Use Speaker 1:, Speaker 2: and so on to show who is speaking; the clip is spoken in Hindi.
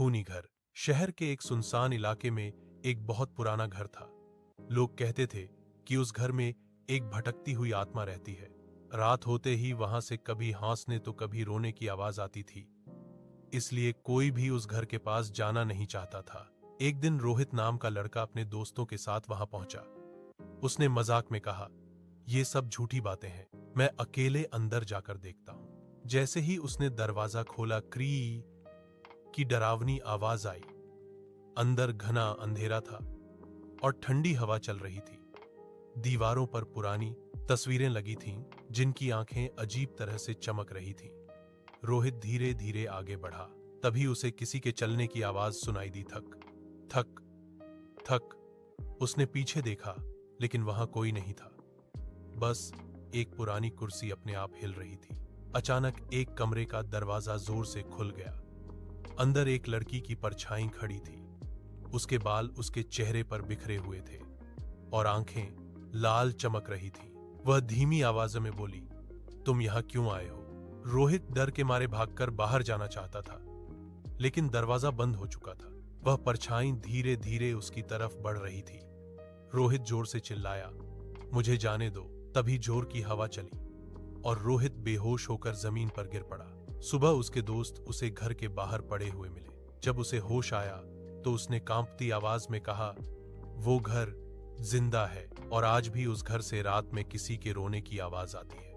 Speaker 1: खूनी घर। शहर के एक सुनसान इलाके में एक बहुत पुराना घर था। लोग कहते थे कि उस घर में एक भटकती हुई आत्मा रहती है। रात होते ही वहां से कभी हंसने तो कभी रोने की आवाज आती थी, इसलिए कोई भी उस घर के पास जाना नहीं चाहता था। एक दिन रोहित नाम का लड़का अपने दोस्तों के साथ वहां पहुंचा। उसने मजाक में कहा, ये सब झूठी बातें हैं, मैं अकेले अंदर जाकर देखता हूं। जैसे ही उसने दरवाजा खोला, क्री की डरावनी आवाज आई। अंदर घना अंधेरा था और ठंडी हवा चल रही थी। दीवारों पर पुरानी तस्वीरें लगी थीं, जिनकी आंखें अजीब तरह से चमक रही थीं। रोहित धीरे धीरे आगे बढ़ा। तभी उसे किसी के चलने की आवाज सुनाई दी। थक थक थक। उसने पीछे देखा, लेकिन वहां कोई नहीं था। बस एक पुरानी कुर्सी अपने आप हिल रही थी। अचानक एक कमरे का दरवाजा जोर से खुल गया। अंदर एक लड़की की परछाई खड़ी थी। उसके बाल उसके चेहरे पर बिखरे हुए थे और आंखें लाल चमक रही थीं। वह धीमी आवाज में बोली, तुम यहां क्यों आए हो? रोहित डर के मारे भागकर बाहर जाना चाहता था, लेकिन दरवाजा बंद हो चुका था। वह परछाई धीरे धीरे उसकी तरफ बढ़ रही थी। रोहित जोर से चिल्लाया, मुझे जाने दो। तभी जोर की हवा चली और रोहित बेहोश होकर जमीन पर गिर पड़ा। सुबह उसके दोस्त उसे घर के बाहर पड़े हुए मिले। जब उसे होश आया तो उसने कांपती आवाज में कहा, वो घर जिंदा है और आज भी उस घर से रात में किसी के रोने की आवाज आती है।